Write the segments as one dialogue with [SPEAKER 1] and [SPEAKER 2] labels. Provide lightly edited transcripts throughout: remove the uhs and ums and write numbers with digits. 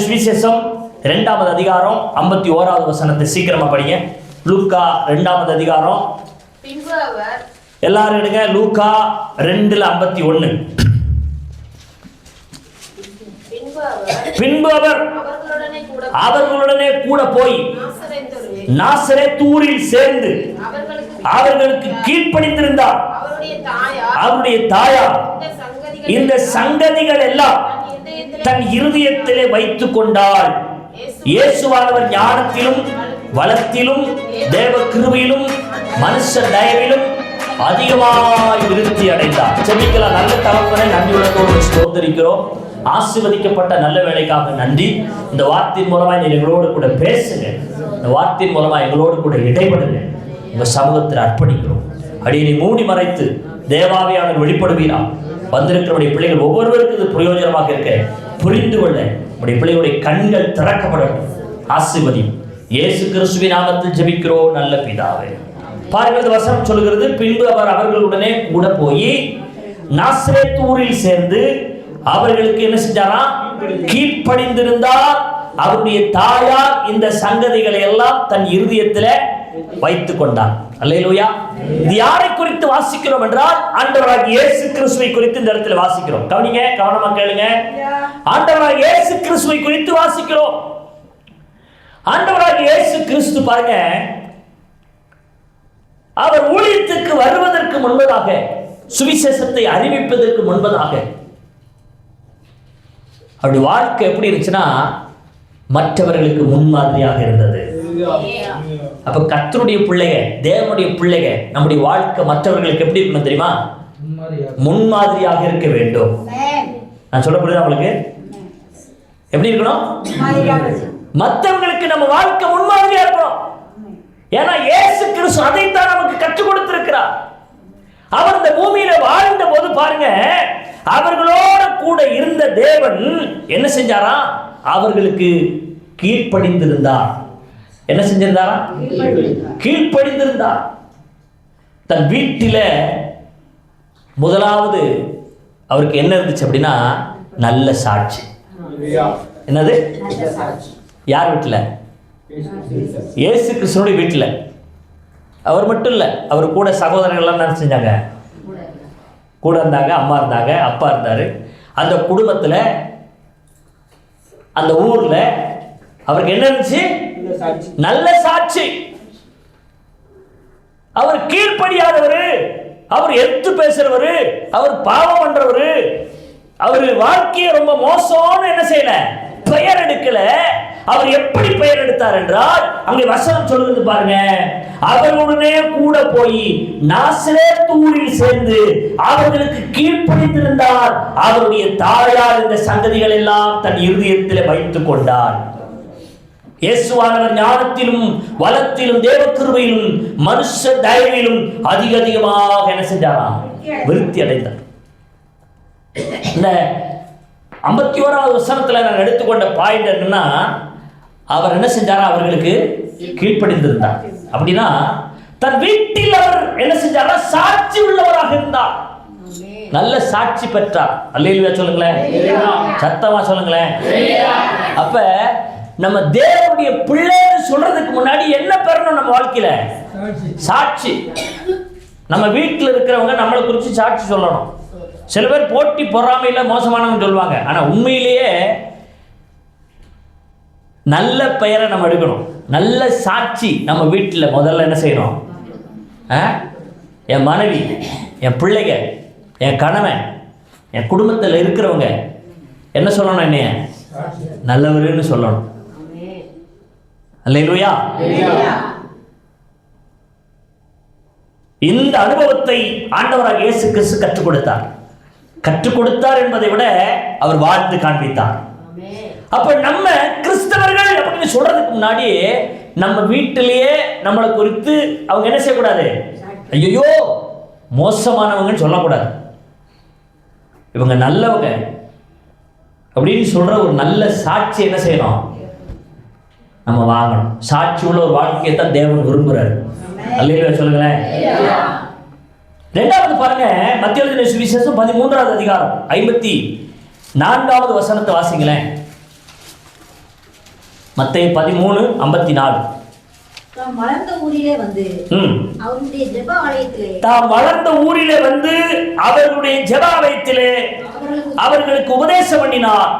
[SPEAKER 1] சுவிசேஷம் 2வது அதிகாரம் 51வது வசனத்தை சீக்கிரமா படிங்க. லூக்கா 2வது அதிகாரம். எல்லாரும் எடுங்க. லூக்கா 2:51. பின்பு அவர் அவர்களுடனே கூட போய் நாசரேத் ஊரில் சேர்ந்து அவர்களுக்கு கீழ்ப்படிந்திருந்தார். அவருடைய தாயார் இந்த சங்கதிகள் எல்லாம் தன் இருதயத்திலே வைத்துக் கொண்டாள். இயேசுவானவர் ஞானத்திலும் வளத்திலும் தேவ கிருபையிலும் மனுஷ தயவிலும் அதிகமாய் விருத்தி அடைந்தார். செபிக்கலாம். நல்ல தகப்பனை நன்றியுள்ளதோடு ஸ்தோத்திரிக்கிறோம். ஆசீர்வதிக்கப்பட்ட நல்ல வேலைக்காக நன்றி. இந்த வார்த்தையின் மூலமாக நீங்க எங்களோடு கூட பேசுங்க. இந்த வார்த்தையின் மூலமாக எங்களோடு கூட இடைபடுங்க. உங்க சமூகத்தில் அர்ப்பணிக்கிறோம். அடியை மூடி மறைத்து தேவாவியானவர் வெளிப்படுவீரா. வந்திருக்கிறவருடைய பிள்ளைகள் ஒவ்வொருவருக்கும் இது பிரயோஜனமாக இருக்க புரிந்து கொள்ள உடைய பிள்ளைகளுடைய கண்கள் திறக்கப்படட்டும். ஆசீர்வதியும் இயேசு கிறிஸ்துவின் நாமத்தில் ஜெபிக்கிறோம் நல்ல பிதாவே. பாருங்கள், இந்த வசனம் சொல்கிறது, பின்பு அவர் அவர்களுடனே கூட போய் நாசரேத் ஊரில் சேர்ந்து அவர்களுக்கு என்ன செஞ்சாரா? கீழ்ப்படிந்திருந்தார். அவருடைய தாயார் இந்த சங்கதிகளை எல்லாம் தன் இருதயத்தில் வைத்துக் கொண்டார். அல்லேலூயா. இது யாரை குறித்து வாசிக்கிறோம் என்றால் ஆண்டவராகிய இயேசு கிறிஸ்துவை குறித்து இந்த இடத்துல வாசிக்கிறோம். கவனிங்க, கவனமா கேளுங்க. ஆண்டவராகிய இயேசு கிறிஸ்துவை குறித்து வாசிக்கிறோம். ஆண்டவராகிய இயேசு கிறிஸ்து பாருங்க, அவர் ஊழியத்துக்கு வருவதற்கு முன்பதாக, சுவிசேஷத்தை அறிவிப்பதற்கு முன்பதாக அவருடைய வாழ்க்கை எப்படி இருந்துச்சுன்னா மற்றவர்களுக்கு முன்மாதிரியாக இருந்தது. அப்ப கர்த்தருடைய பிள்ளைக, தேவனுடைய பிள்ளைக, நம்முடைய வாழ்க்கை மற்றவர்களுக்கு எப்படி இருக்கணும் தெரியுமா? முன்மாதிரியாக இருக்க வேண்டும். நான் சொல்ல புரியுதா உங்களுக்கு? எப்படி இருக்கணும்? மற்றவங்களுக்கு நம்ம வாழ்க்கை முன்மாதிரியா இருக்கணும். ஏன்னா இயேசு கிறிஸ்து அதைத்தான் நமக்கு கற்றுக் கொடுத்திருக்கிறார். அவர் இந்த பூமியில வாழ்ந்த போது பாருங்க, அவர்களோட கூட இருந்த தேவன் என்ன செஞ்சாரா? அவர்களுக்கு கீழ்ப்படிந்திருந்தார். என்ன செஞ்சிருந்தாரா? கீழ்ப்படிந்திருந்தார். தன் வீட்டில முதலாவது அவருக்கு என்ன இருந்துச்சு அப்படின்னா நல்ல சாட்சி. என்னது? யார் வீட்டில்? இயேசு கிறிஸ்துவோட வீட்டில். அவர் மட்டும் இல்லை, அவர் கூட சகோதரர்கள்லாம் என்ன செஞ்சாங்க? கூட இருந்தாங்க. அம்மா இருந்தாங்க, அப்பா இருந்தாரு. அந்த குடும்பத்தில், அந்த ஊர்ல அவருக்கு என்ன இருந்துச்சு? நல்ல சாட்சி. அவர் கீழ்ப்படியாதவரு, அவர் எதிர்த்து பேசுறவரு, அவர் பாவம் பண்றவரு, அவர் வாழ்க்கையை ரொம்ப மோசம்னு என்ன செய்யல? பெயர் எடுக்கல. அவர் எப்படி பெயர் எடுத்தார் என்றால், அங்கே வசனம் சொல்லுது பாருங்க, அவர்களுடனே கூட போய் நாசரேத் ஊரில் சேர்ந்து அவர்களுக்கு கீழ்ப்படிந்திருந்தார். அவருடைய தாயார் இந்த சங்கதிகள் எல்லாம் தன் இருதயத்தில் வைத்துக் கொண்டார். இயேசுவானவர் ஞானத்திலும் வளத்திலும் தேவ கிருபையிலும் மனுஷ தயவிலும் அதிகமாக என்ன செஞ்சாராம்? விருத்தி அடைந்தார். இந்த 51வது வசனத்துல நான் எடுத்துக்கொண்ட பாயிண்ட் என்னன்னா, அவர் என்ன செஞ்சாரா? அவர்களுக்கு கீழ்ப்படிந்திருந்தார். அப்படின்னா தன் வீட்டில் அவர் என்ன செஞ்சாரா? சாட்சி உள்ளவராக இருந்தார். நல்ல சாட்சி பெற்றார். அல்லேலூயா சொல்லுங்களேன், சத்தமா சொல்லுங்களேன். அப்ப நம்ம தேவனுடைய பிள்ளைன்னு சொல்றதுக்கு முன்னாடி என்ன பெறணும்? நம்ம வாழ்க்கையில சாட்சி. நம்ம வீட்டில் இருக்கிறவங்க நம்மளை குறித்து சாட்சி சொல்லணும். சில பேர் போட்டி பொறாமையில மோசமானவங்க சொல்லுவாங்க. ஆனா உண்மையிலேயே நல்ல பெயரை நம்ம எடுக்கணும். நல்ல சாட்சி நம்ம வீட்டில் முதல்ல என்ன செய்யணும்? என் மனைவி, என் பிள்ளைங்க, என் கணவன், என் குடும்பத்தில் இருக்கிறவங்க என்ன சொல்லணும்? என்னைய நல்லவருன்னு சொல்லணும். அல்லேலூயா. இந்த அனுபவத்தை ஆண்டவராக இயேசு கிறிஸ்து கற்றுக் கொடுத்தார் என்பதை விட அவர் வாழ்ந்து காண்பித்தார். அப்ப நம்ம கிறிஸ்தவர்கள் அப்படின்னு சொல்றதுக்கு முன்னாடி நம்ம வீட்டிலேயே நம்மளை குறித்து அவங்க என்ன செய்யக்கூடாது? ஐயோ மோசமானவங்கன்னு சொல்லக்கூடாது. இவங்க நல்லவங்க அப்படின்னு சொல்ற ஒரு நல்ல சாட்சி என்ன செய்யணும்? நம்ம வாங்கணும். சாட்சி உள்ள ஒரு வாழ்க்கையை தான் தேவன் விரும்புறாரு. அல்லேலூயா சொல்லுங்களேன். இரண்டாவது பாருங்க, மத்திய எழுதின சுவிசேஷம் 13வது அதிகாரம் 54வது வசனத்தை வாசிங்களேன். மத்தேயு 13:54.
[SPEAKER 2] தாம் வளர்ந்த ஊரிலே வந்து அவருடைய ஜெப ஆலயத்திலே அவர்களுக்கு உபதேசம் பண்ணினார்.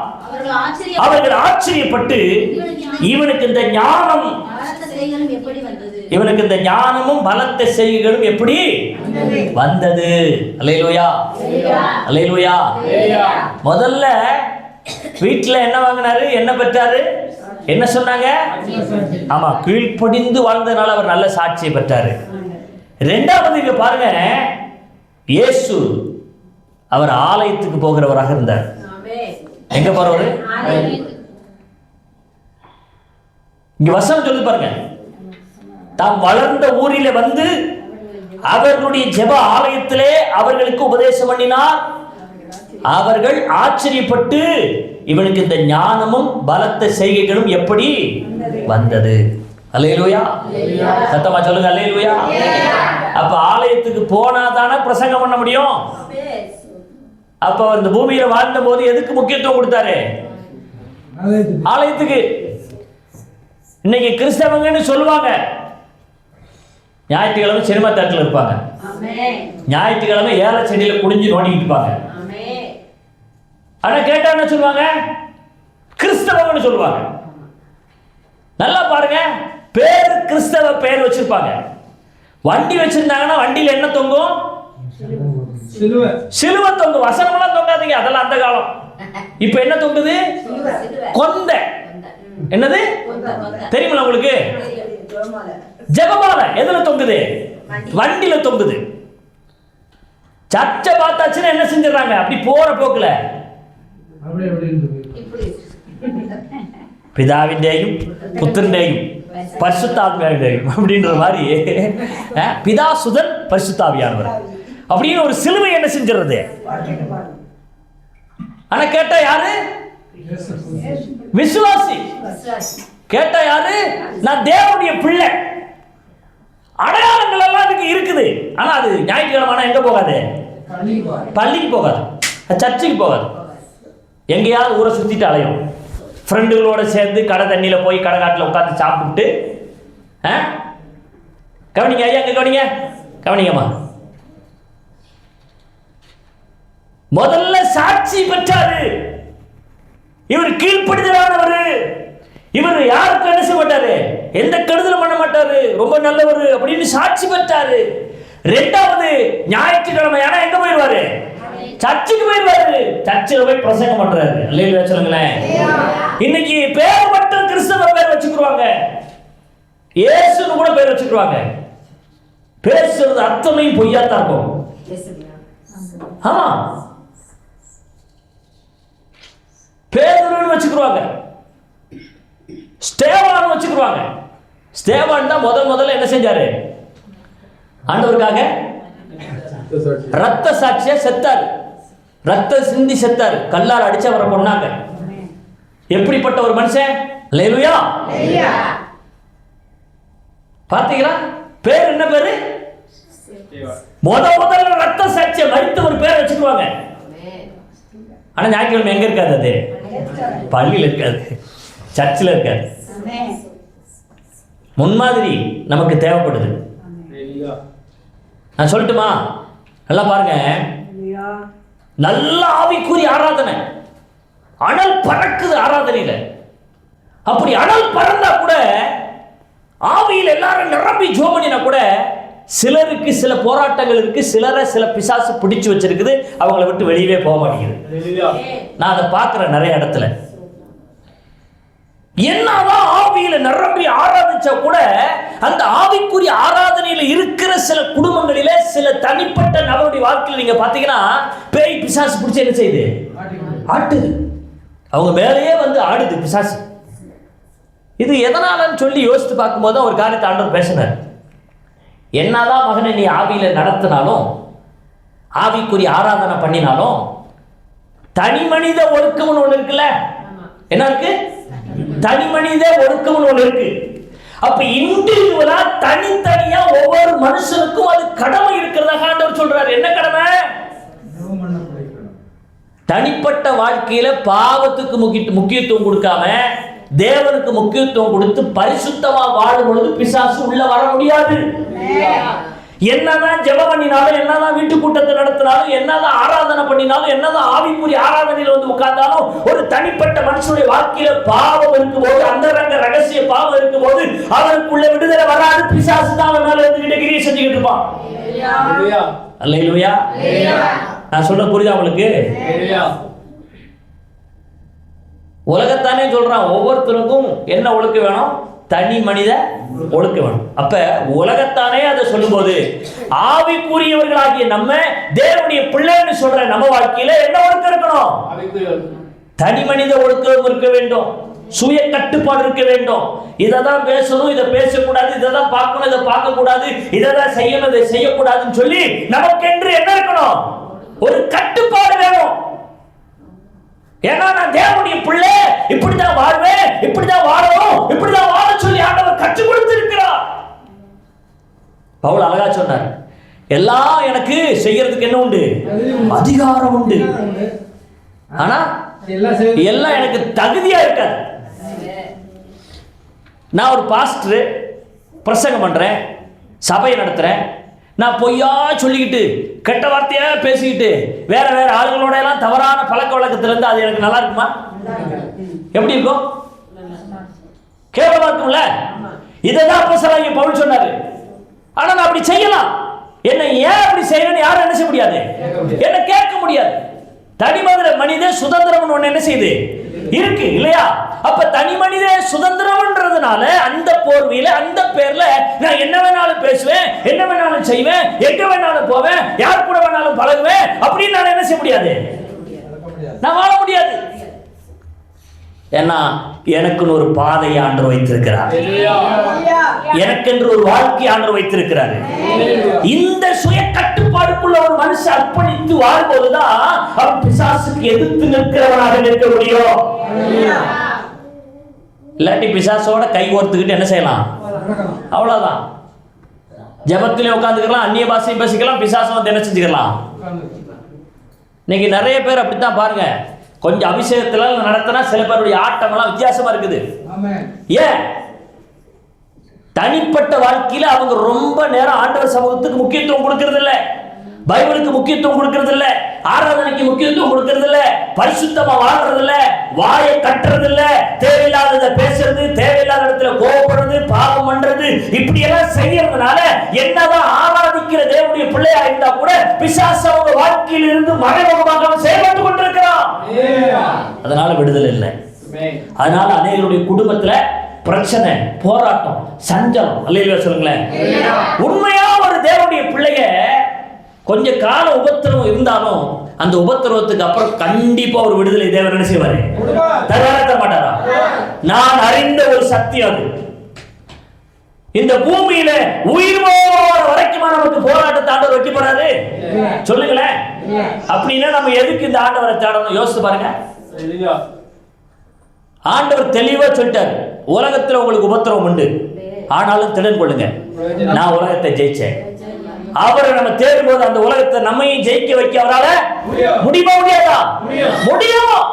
[SPEAKER 2] அவர்கள் ஆச்சரியப்பட்டு இவனுக்கு இந்த ஞானமும் பலத்த செய்கைகளும் எப்படி வந்தது? அல்லேலூயா, அல்லேலூயா. முதல்ல வீட்டுல என்ன வாங்கினாரு, என்ன பெற்றாரு, என்ன சொன்னாங்க? ஆமா, கீழ்ப்படிந்து வாழ்ந்ததுனால அவர் நல்ல சாட்சியை பெற்றாரு. இரண்டாவது இங்க பாருங்க, இயேசு அவர் ஆலயத்துக்கு போகிறவராக இருந்தார். எங்க போறவரு? இங்க வசனம் சொல்லி பாருங்க, தாம் வளர்ந்த ஊரிலே வந்து அவர்களுடைய ஜெப ஆலயத்திலே அவர்களுக்கு உபதேசம் பண்ணினார். அவர்கள் ஆச்சரியப்பட்டு இவனுக்கு இந்த ஞானமும் பலத்த செய்கைகளும் எப்படி வந்தது? அல்லேலூயா, சத்தமா சொல்லுங்க அல்லேலூயா. அப்ப ஆலயத்துக்கு போனாதானே பிரசங்கம் பண்ண முடியும். அப்ப இந்த பூமியில வாழ்ந்த போது எதுக்கு முக்கியத்துவம் கொடுத்தாரு? ஆலயத்துக்கு. இன்னைக்கு கிறிஸ்தவங்கன்னு சொல்லுவாங்க, ஞாயிற்றுக்கிழமை சினிமா தேட்டர்ல இருப்பாங்க, ஞாயிற்றுக்கிழமை ஏழை செடியில குடிஞ்சு நோண்டிக்கிட்டு இருப்பாங்க. ஆனா கேட்டா என்ன சொல்லுவாங்க? கிறிஸ்தவங்கன்னு சொல்லுவாங்க. நல்லா பாருங்க, பேரு கிறிஸ்தவ பேர் வச்சிருப்பாங்க. வண்டி வச்சிருந்தாங்கன்னா வண்டியில என்ன தொங்கும்? சிலுவை தொங்கும். வசனமெல்லாம் தொங்காதீங்க, அதெல்லாம் அந்த காலம். இப்ப என்ன தொங்குது? கொந்தை. என்னது தெரியுமா உங்களுக்கு? ஜெபமாலை. எதுல தொங்குது? வண்டியில தொங்குது. சர்ச்சை பார்த்தாச்சுன்னா என்ன செஞ்சிடறாங்க? அப்படி போற போக்குல பிதாவின்டேயும் புத்திரன்டேயும் பரிசுத்தாவியானவரையும் அப்படின்ற மாதிரி பிதா சுதன் பரிசுத்தாவியானவர் அப்படின்னு ஒரு சிலுவை என்ன செஞ்சிடறது? ஆனா கேட்டா யாரு? விசுவாசி. கேட்டா யாரு? நான் தேவனுடைய பிள்ளை. அடையாளங்கள் எல்லாம் அதுக்கு இருக்குது. ஆனா அது ஞாயிற்றுக்கிழமை எங்க போகாது? பள்ளிக்கு போகாது, சர்ச்சுக்கு போகாது. எங்கேயாவது ஊரை சுத்திட்டு அலையும். ஃப்ரெண்டுகளோட சேர்ந்து கடை தண்ணியில போய் கடைக்காட்டில் உட்காந்து சாப்பிட்டு, கவனிங்க ஐயா, அங்க கவனிங்க, கவனிங்கம்மா. முதல்ல சாட்சி பெற்றாரு. இவர் கீழ்ப்படுதலானவர். இவர் யாருக்கும் என்ன செய்ய மாட்டாரு, எந்த கெடுதலும் பண்ண மாட்டாரு, ரொம்ப நல்லவர் அப்படின்னு சாட்சி பெற்றாரு. இரண்டாவது ஞாயிற்றுக்கிழமை ஆனா எங்க போயிடுவாரு? சர்ச்சுக்கு போயிடுவாரு. சர்ச்சில் போய் பிரசங்கம் பண்றாரு. அல்லேலூயா சொல்லுங்களேன். இன்னைக்கு பேர் மட்டும் கிறிஸ்தவ பேர் வச்சுக்குவாங்க, இயேசுன்னு கூட பேர் வச்சுக்குவாங்க. பேசுறது அத்தனையும் பொய்யாத்தான் இருக்கும். ஆமா, பேதுருன்னு வச்சுக்குவாங்க, ஸ்தேவான் வச்சுக்குவாங்க. ஸ்தேவான் தான் முதல்ல என்ன செஞ்சாரு? ஆண்டவருக்காக ரத்த சாட்சியா செத்தாரு. ரத்த சிந்தி செத்தாரு. கல்லால் அடிச்சு அவரை கொன்னாங்க. எப்படிப்பட்ட ஒரு மனுஷன்! அல்லேலூயா. பாத்தீங்களா? பேர் என்ன பேரு? முதல்ல ரத்த சாட்சிய மறித்த ஒரு பேர் வச்சுக்குவாங்க. ஆனா ஞாயிற்றுக்கிழமை எங்க இருக்காது? அது பள்ளியில் இருக்காது, சர்ச்சில் இருக்காது. முன்மாதிரி நமக்கு தேவைப்படுது. நான் சொல்லட்டுமா? நல்லா பாருங்க, நல்ல ஆவிக்குரிய ஆராதனை, அனல் பறக்குது ஆராதனையில. அப்படி அனல் பறந்தா கூட, ஆவியில் எல்லாரும் நிரம்பி ஜெபம் பண்ணினா கூட, சிலருக்கு சில போராட்டங்கள் இருக்கு, சிலரை சில பிசாசு பிடிச்சு வச்சிருக்குது, அவங்கள விட்டு வெளியவே போக மாட்டேங்குது. நான் அதை பார்க்கிறேன் நிறைய இடத்துல. என்னதான் ஆவியில நிரம்பி ஆராதிச்சா கூட, அந்த ஆவிக்குரிய ஆராதனையில இருக்கிற சில குடும்பங்களிலே சில தனிப்பட்ட நபருடைய வாழ்க்கையில் நீங்க பாத்தீங்கன்னா, பேய் பிசாசு பிடிச்சு என்ன செய்யுது? ஆட்டுது. அவங்க மேலேயே வந்து ஆடுது பிசாசு. இது எதனாலன்னு சொல்லி யோசித்து பார்க்கும்போது ஒரு காரியத்தை ஆண்டவர் பேசினார். என்னதான் மகனை நீ ஆவியில நடத்தினாலும், ஆவிக்குரிய ஆராதனை பண்ணினாலும், தனி மனித ஒழுக்கம்னு ஒண்ணு இருக்குல்ல. என்ன இருக்கு? தனி மனித ஒழுக்கம்னு ஒண்ணு இருக்கு. அப்ப இண்டிவிஜுவலா தனித்தனியா ஒவ்வொரு மனுஷனுக்கும் அது கடமை இருக்கிறதாக ஆண்டவர் சொல்றாரு. என்ன கடமை? தனிப்பட்ட வாழ்க்கையில பாவத்துக்கு முக்கியத்துவம் கொடுக்காம, தேவனுக்கு முக்கியத்துவம் கொடுத்து பரிசுத்தமா வாழும் பொழுது பிசாசு உள்ள வர முடியாது. என்னதான் ஜெபம் பண்ணினாலும், என்னதான் வீட்டு கூட்டத்தை நடத்தினாலும், என்னதான் ஆராதனை பண்ணினாலும், என்னதான் ஆவிக்குரிய ஆராதனையில் வந்து உட்கார்ந்தாலும், ஒரு தனிப்பட்ட மனுஷனுடைய வாழ்க்கையில பாவம் இருக்கும்போது, அந்த ரகசிய பாவம் இருக்கும்போது அவனுக்குள்ள விடுதலை வராது. பிசாசு தான் அவன் மேல இருந்துகிட்டு கிரியை செஞ்சுக்கிட்டு இருப்பான். அல்லேலூயா. நான் சொல்ற புரியுதா உங்களுக்கு? உலகத்தானே சொல்றான், ஒவ்வொருத்தருக்கும் என்ன ஒழுக்க வேணும்? தனி மனித ஒழுக்க வேணும். அப்ப உலகத்தானே அதை சொல்லும்போது ஆவிக்குரியவர்களாகிய நம்ம தேவனுடைய பிள்ளைன்னு சொல்ற நம்ம வாழ்க்கையில என்ன ஒழுக்கம் இருக்கணும்? தனி மனித ஒழுக்கம் இருக்க வேண்டும். சுய கட்டுப்பாடு இருக்க வேண்டும். இதை தான் பேசணும், இதை பேசக்கூடாது, இதை தான் பார்க்கணும், இதை பார்க்க கூடாது, இதை தான் செய்யணும், இதை செய்யக்கூடாதுன்னு சொல்லி நமக்கென்று என்ன இருக்கணும்? ஒரு கட்டுப்பாடு வேணும். ஏன்னா நான் தேவனுடைய பிள்ளை, இப்படிதான் வாழ்வேன், இப்படிதான் வாழணும், இப்படிதான் வாழ சொல்லி ஆண்டவர் கற்றுக் கொடுத்திருக்கிறார். பவுல் அழகா சொன்னார், எல்லாம் எனக்கு செய்யறதுக்கு என்ன உண்டு? அதிகாரம் உண்டு. ஆனா எல்லாம் எனக்கு தகுதியா இருக்காது. நான் ஒரு பாஸ்டர், பிரசங்கம் பண்றேன், சபை நடத்துறேன், நான் பொய்யா சொல்லிக்கிட்டு கெட்ட வார்த்தையா பேசிக்கிட்டு வேற வேற ஆளுங்களோட எல்லாம் தவறான பழக்க வழக்கத்துல இருந்து அது எனக்கு நல்லா இருக்குமா? எப்படி இருக்கும்? கேவலமா இருக்கும்ல. இதைதான் அப்போஸ்தலனாகிய பவுல் சொன்னாரு. ஆனா நான் அப்படி செய்யலாம். என்ன ஏன் அப்படி செய்யணும்னு யாரும் என்ன செய்ய முடியாது? என்ன கேட்க முடியாது. தனி மனித சுதந்திரம் ஒண்ணு என்ன செய்யுது? இருக்கு இல்லையா? அப்ப தனி மனித சுதந்திரம்ன்றதுனால அந்த போர்வையில, அந்த பேர்ல நான் என்ன வேணாலும் பேசுவேன், என்ன வேணாலும் செய்வேன், எங்க வேணாலும் போவேன், யார் கூட வேணாலும் பழகுவேன் அப்படின்னு நான் என்ன செய்ய முடியாது? நான் வாழ முடியாது. ஏன்னா எனக்குன்னு ஒரு பாதையை ஆண்டவர் வைத்திருக்கிறார். எனக்கென்று ஒரு வாழ்க்கை ஆண்டவர் வைத்திருக்கிறார். இந்த சுய கட்டுப்பாடுக்குள்ள ஒரு மனுஷன் அர்ப்பணித்து வாழ்போதுதான் அவன் பிசாசுக்கு எதிர்த்து நிற்கிறவனாக நிற்க முடியும். இல்லாட்டி பிசாசோட கை கோர்த்துக்கிட்டு என்ன செய்யலாம்? அவ்வளவுதான். ஜபத்திலே உட்காந்துக்கலாம், அந்நிய பாஷையும் பேசிக்கலாம், பிசாசம் வந்து என்ன செஞ்சுக்கலாம். இன்னைக்கு நிறைய பேர் அப்படித்தான் பாருங்க. கொஞ்சம் அபிஷேகத்துல நடத்தினா சில பேருடைய ஆட்டம் எல்லாம் வித்தியாசமா இருக்குது. ஏன்? தனிப்பட்ட வாழ்க்கையில அவங்க ரொம்ப நேரம் ஆண்டவர் சமூகத்துக்கு முக்கியத்துவம் கொடுக்கறது இல்ல, பைபிளுக்கு முக்கியத்துவம் கொடுக்கறது இல்ல, ஆராதனைக்கு முக்கியத்துவம் கொடுக்கறது இல்ல, பரிசுத்தமா வாழ்றது இல்ல, வாயை கட்டுறது இல்ல, தேவையில்லாததை பேசுறது, தேவையில்லாத இடத்துல கோபப்படுறது, பாவம் பண்றது, இப்படி எல்லாம் செய்யறதுனால என்னதான் ஆராதிக்கிற தேவனுடைய பிள்ளையா இருந்தா கூட பிசாசு அவங்க வாழ்க்கையில் இருந்து மறைமுகமாக செயல்பட்டு கொண்டிருக்கிறான். அதனால விடுதலை இல்லை. அதனால அநேகருடைய குடும்பத்துல பிரச்சனை, போராட்டம், சஞ்சலம். அல்லேலூயா சொல்லுங்களேன். உண்மையா ஒரு தேவனுடைய பிள்ளைய கொஞ்ச கால உபத்திரவம் இருந்தாலும் அந்த உபத்திரவத்துக்கு அப்புறம் கண்டிப்பா ஒரு விடுதலை தேவன் என்ன செய்வாரு? தர மாட்டாரா? நான் அறிந்த ஒரு சத்தியம் அது. இந்த பூமியில உயிர் போற வரைக்குமா நமக்கு போராட்டத்தை ஆண்டவர் வைக்க போறாரு? சொல்லுங்களேன். அப்படின்னா நம்ம எதுக்கு இந்த ஆண்டவரை தேடணும்? யோசிச்சு பாருங்க. ஆண்டவர் தெளிவா சொல்லிட்டாரு, உலகத்துல உங்களுக்கு உபத்திரவம் உண்டு, ஆனாலும் திடன் கொள்ளுங்க, நான் உலகத்தை ஜெயிச்சேன். அவரை நம்ம தேடும் போது அந்த உலகத்தை நம்மையும் ஜெயிக்க வைக்க அவரால முடியுமா? முடியாதா? முடியும்.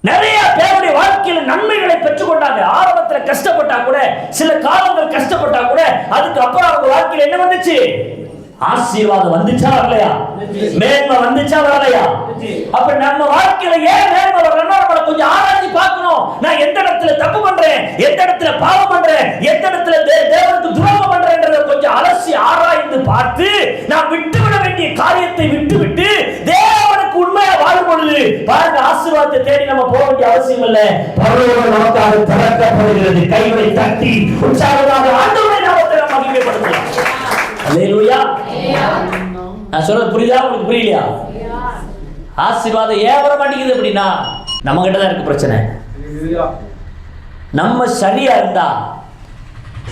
[SPEAKER 2] நிறைய பேருடைய வாழ்க்கையில நன்மைகளை பெற்றுக்கொண்டாங்க. ஆரம்பத்துல கஷ்டப்பட்டா கூட, சில காலங்கள் கஷ்டப்பட்டா கூட, அதுக்கு அப்புறம் அவங்க வாழ்க்கையில என்ன வந்துச்சு? ஆசீர்வாதம் வந்துச்சா வரலையா? மேன்மை வந்துச்சா வரலையா? அப்ப நம்ம வாழ்க்கையில ஏன் மேன்மை வரணும்னா நம்மள கொஞ்சம் ஆராய்ச்சி பார்க்கணும். நான் எந்த இடத்துல தப்பு பண்றேன், எந்த இடத்துல பாவம் பண்றேன், எந்த இடத்துல தேவனுக்கு துரோகம் பண்றேன்றதை கொஞ்சம் அலசி ஆராய்ந்து பார்த்து நான் விட்டுவிட வேண்டிய காரியத்தை விட்டுவிட்டு தேவனுக்கு உண்மையா வாழும் பொழுது பாருங்க, ஆசீர்வாதத்தை தேடி நம்ம போக வேண்டிய அவசியம் இல்லை. பரலோகம் நமக்காக திறக்கப்படுகிறது. கைகளை தட்டி உற்சாகமாக ஆண்டவரை நாமத்தை நாம் மகிமைப்படுத்தலாம். அல்லேலூயா. நான் சொல்றது புரியுதா? உங்களுக்கு புரியலையா? ஆசீர்வாதம் ஏன் வர மாட்டேங்குது அப்படின்னா நம்ம கிட்ட தான் இருக்கு பிரச்சனை. நம்ம சரியா இருந்தா,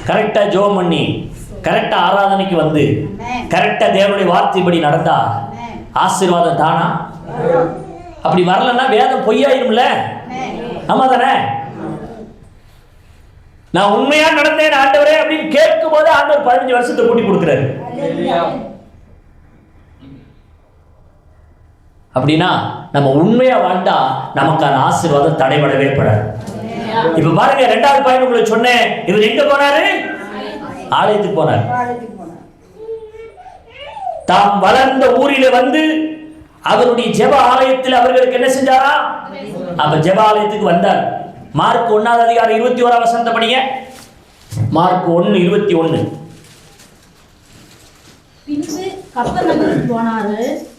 [SPEAKER 2] கரெக்டா ஜெபம் பண்ணி, கரெக்டா ஆராதனைக்கு வந்து, கரெக்டா தேவனுடைய வார்த்தைப்படி நடந்தா ஆசீர்வாதம் தானா? அப்படி வரலன்னா வேதம் பொய்யாயிரும்ல. ஆமா தானே? நான் உண்மையா நடந்தேன் ஆண்டவரே அப்படின்னு கேட்கும் போது ஆண்டவர் 15 வருஷத்தை கூட்டி கொடுக்கிறாரு. அப்படின்னா நம்ம உண்மையா வாழ்ந்தா நமக்கான ஆசீர்வாதம் தடைபடவே படாது. இப்ப பாருங்க, இரண்டாவது பாயிண்ட் உங்களுக்கு சொன்னேன். இவர் எங்க போனாரு? ஆலயத்துக்கு போனார். தாம் வளர்ந்த ஊரிலே வந்து அவருடைய ஜெப ஆலயத்தில் அவர்களுக்கு என்ன செஞ்சாரா? அப்ப ஜெப ஆலயத்துக்கு வந்தார். மார்க் 1 அதிகாரம் 21 வசனத்தை படிங்க. மார்க் 1:21.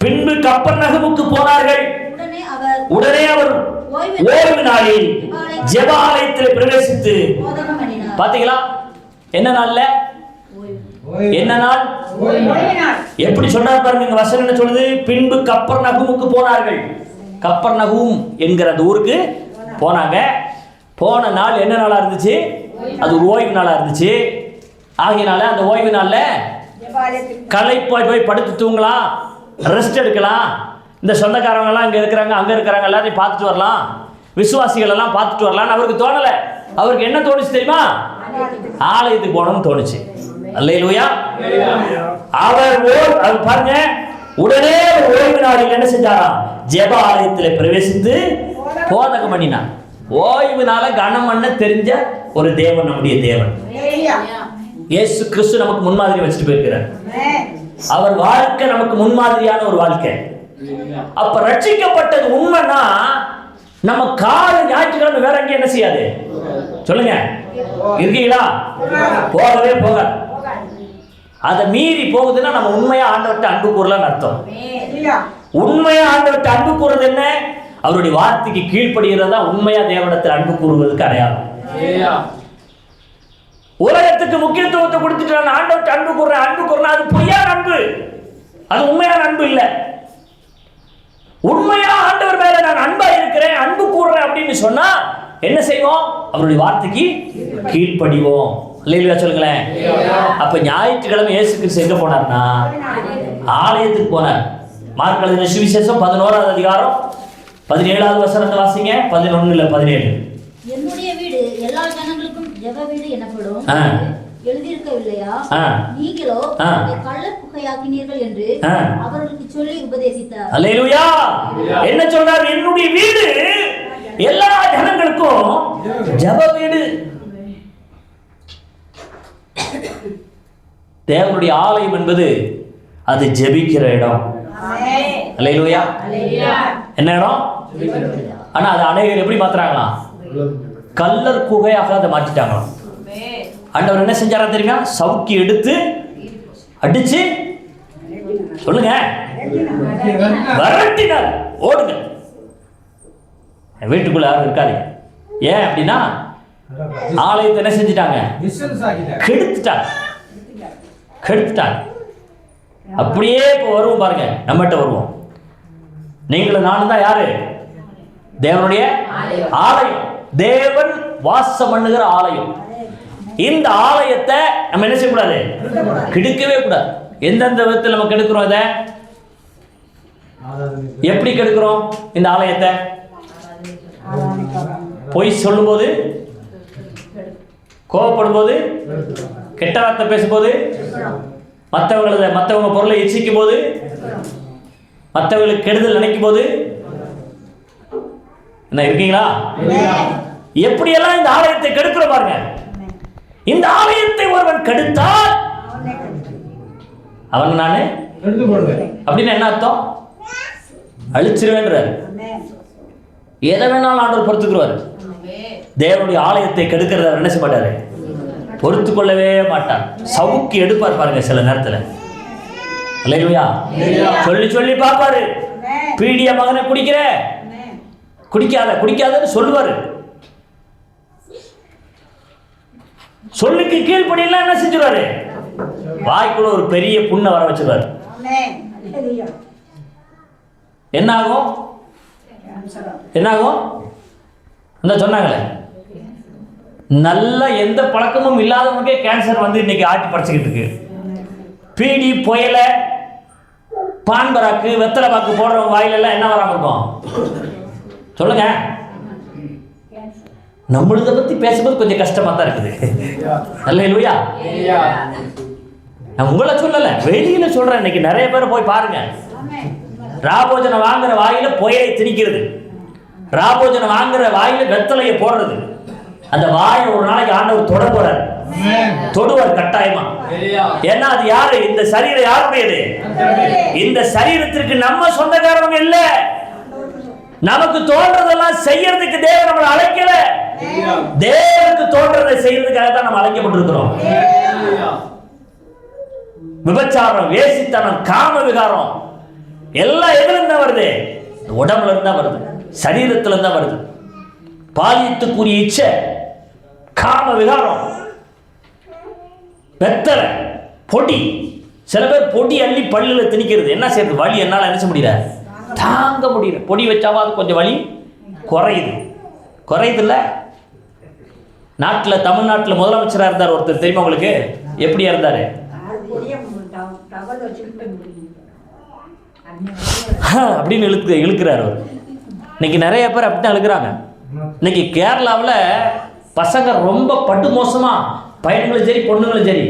[SPEAKER 2] பின்பு கப்பர்நகமுக்கு போனார்கள். உடனே அவர் ஓய்வு நாளில் ஜெப ஆலயத்தில் பிரவேசித்து, பாத்தீங்களா என்ன நாள்ல? என்ன நாள்? எப்படி சொன்னார் பாருங்க, இந்த வசனம் என்ன சொல்லுது? பின்பு கப்பர்நகமுக்கு போனார்கள். கப்பர்நகும் என்கிற அந்த ஊருக்கு போனாங்க. போன நாள் என்ன நாளா இருந்துச்சு? அது ஒரு ஓய்வு நாளா இருந்துச்சு. ஆகையினால அந்த ஓய்வு நாள்ல களைப்பாய் போய் படுத்து தூங்கலாம், ரெஸ்ட் எடுக்கலாம். இந்த சொந்தக்காரங்க எல்லாம் இங்க இருக்கிறாங்க, அங்க இருக்கிறாங்க, எல்லாத்தையும் பார்த்துட்டு வரலாம், விசுவாசிகள் எல்லாம் பார்த்துட்டு வரலாம்னு அவருக்கு தோணல. அவருக்கு என்ன தோணுச்சு தெரியுமா? ஆலயத்துக்கு போகணும்னு தோணுச்சு. அல்லேலூயா. அவர் பாருங்க, உடனே ஓய்வு நாளில் என்ன செஞ்சாராம்? ஜெப ஆலயத்தில் பிரவேசித்து போதகம் பண்ணினார். ஓய்வு நாள கனம் பண்ண தெரிஞ்ச ஒரு தேவன் நம்முடைய தேவன். இயேசு கிறிஸ்து நமக்கு முன்மாதிரி வச்சுட்டு போயிருக்கிறார். அவர் வாழ்க்கை நமக்கு முன்மாதிரியான ஒரு வாழ்க்கை. அப்ப ரட்சிக்கப்பட்டது உண்மைன்னா நம்ம கால ஞாயிற்றுக்கிழமை வேற எங்க என்ன செய்யாது? சொல்லுங்க, இருக்கீங்களா? போகவே போகாது. அதை மீறி போகுதுன்னா நம்ம உண்மையா ஆண்டவர்கிட்ட அன்பு கூறலாம்னு அர்த்தம். உண்மையா ஆண்டவர்கிட்ட அன்பு கூறுறது என்ன? அவருடைய வார்த்தைக்கு கீழ்ப்படுகிறதா உண்மையா தேவனிடத்தில் அன்பு கூறுவதற்கு அடையாளம். உலகத்துக்கு முக்கியத்துவத்தை கொடுத்துட்டு நான் ஆண்டவர்கிட்ட அன்பு கூறுறேன், அது பொய்யான அன்பு, அது உண்மையான அன்பு இல்லை. உண்மையா ஆண்டவர் மேல நான் அன்பா இருக்கிறேன், அன்பு கூறுறேன் அப்படின்னு சொன்னா என்ன செய்வோம்? அவருடைய வார்த்தைக்கு கீழ்ப்படிவோம். அல்லேலூயா சொல்லுங்களேன். அப்ப ஞாயிற்றுக்கிழமை இயேசு கிறிஸ்து எங்க போனார்னா ஆலயத்துக்கு போனார். மார்க் எழுதின சுவிசேஷம் 11 அதிகாரம் 17 வசனத்தை வாசிங்க. 11:17.
[SPEAKER 3] என்னுடைய வீடு எல்லா ஜனங்களுக்கும் ஜெப வீடு எனப்படும் எழுதியிருக்கவில்லையா? நீங்களோ கள்ள புகையாக்கினீர்கள் என்று அவர்களுக்கு சொல்லி உபதேசித்தார்.
[SPEAKER 2] அல்லேலூயா. என்ன சொல்றார்? என்னுடைய வீடு எல்லா ஜனங்களுக்கும் ஜெப வீடு. தேவனுடைய ஆலயம் என்பது அது ஜெபிக்கிற இடம். அல்லேலூயா. என்ன இடம்? ஆனா அது அநேகர் எப்படி மாத்துறாங்களா? கல்லர் குகையாக அதை மாற்றிட்டாங்களாம். ஆண்டவர் என்ன செஞ்சாரா தெரியுமா? சவுக்கி எடுத்து அடிச்சு, சொல்லுங்க, விரட்டினார். ஓடுங்க, வீட்டுக்குள்ள யாரும் இருக்காது. ஏன் அப்படின்னா ஆலயத்தை என்ன செஞ்சிட்டாங்க? கெடுத்துட்டாங்க. அப்படியே இப்போ வருவோம் பாருங்க, நம்மகிட்ட வருவோம். நீங்களும் நானும் தான் யாரு? தேவனுடைய ஆலயம். தேவன் வாசம் பண்ணுகிற ஆலயம். இந்த ஆலயத்தை நம்ம என்ன செய்யக்கூடாது? கெடுக்கவே கூடாது. எந்தெந்த விதத்தில் நம்ம கெடுக்கிறோம்? இதை எப்படி கெடுக்கிறோம்? இந்த ஆலயத்தை பொய் சொல்லும் போது, கோபப்படும் போது, கெட்ட வார்த்தை பேசும்போது, மற்றவங்க பொருளை இச்சிக்கும் போது, மற்றவங்களுக்கு கெடுதல் நினைக்கும் போது, என்ன இருக்கீங்களா? எப்படியெல்லாம் இந்த ஆலயத்தை கெடுக்கிறோம் பாருங்க. இந்த ஆலயத்தை ஒருவன் கெடுத்தால் அவன் நானே அப்படின்னு என்ன அர்த்தம்? அழிச்சிருவேன்றார். எதை வேணாலும் ஆண்டவர் பொறுத்துக்குருவார். தேவனுடைய ஆலயத்தை கெடுக்கிறத என்ன செய்ய மாட்டாரு? பொறுத்து கொள்ளவே மாட்டார். சவுக்கி எடுப்பார் பாருங்க சில நேரத்தில். அல்லேலூயா. சொல்லி சொல்லி பார்ப்பாரு. பீடிய மகனை குடிக்காதன்னு சொல்லுவாரு. சொல்லுக்கு கீழ்ப்படியெல்லாம் என்ன செஞ்சுருவாரு? வாய்க்குள்ள ஒரு பெரிய புண்ணை வர வச்சிருவாரு. என்னாகும்? சொன்னாங்களே, நல்ல எந்த பழக்கமும் இல்லாதவங்களுக்கே கேன்சர் வந்து இன்னைக்கு ஆட்டி படைச்சுக்கிட்டு இருக்கு. பீடி, புயல, பான்பராக்கு, வெத்தலை பாக்கு போடுறவங்க வாயிலெல்லாம் என்ன வராம இருக்கும்? சொல்லுங்க. நம்மளத பத்தி பேசும்போது கொஞ்சம் கஷ்டமா தான் இருக்குது. அல்லேலூயா. நான் உங்களை சொல்லல, வெளியில சொல்றேன். இன்னைக்கு நிறைய பேர் போய் பாருங்க. ராபோஜனை வாங்குற வாயில புயலை திணிக்கிறது, ராபோஜனை வாங்குற வாயில வெத்தலையை போடுறது, அந்த வாயை ஒரு நாளைக்கு ஆண்டவர் தொட போறார், தொடுவார் கட்டாயமா. ஏன்னா அது யாரு? இந்த சரீரம் யாருடையது? இந்த சரீரத்திற்கு நம்ம சொந்தக்காரங்க இல்ல. நமக்கு தோன்றதெல்லாம் செய்யறதுக்கு தேவன் நம்மளை அழைக்கல. தேவனுக்கு தோன்றதை செய்யறதுக்காக தான் நம்ம அழைக்கப்பட்டிருக்கிறோம். விபச்சாரம், வேசித்தனம், காம விகாரம் எல்லாம் எதுல இருந்தா வருது? உடம்புல இருந்தா வருது, சரீரத்துல இருந்தா வருது. பாலியத்துக்குரிய இச்சை, காம விகாரம், வெத்தலை, பொடி. சில பேர் பொடி அள்ளி பல்லுல திணிக்கிறது. என்ன செய்யறது? வலி என்னால நினைச்ச முடியல, தாங்க முடியல. பொடி வச்சாவது கொஞ்சம் வலி குறையுது இல்ல? நாட்டில், தமிழ்நாட்டில் முதலமைச்சராக இருந்தார் ஒருத்தர், தெரியுமா உங்களுக்கு? எப்படியா இருந்தாரு? அப்படின்னு இழுக்கிறார் அவர். இன்னைக்கு நிறைய பேர் அப்படித்தான் இழுக்கிறாங்க. இன்னைக்கு கேரளாவில் பசங்க ரொம்ப பட்டு மோசமா, பையன்களும் சரி பொண்ணுங்களும் சரி,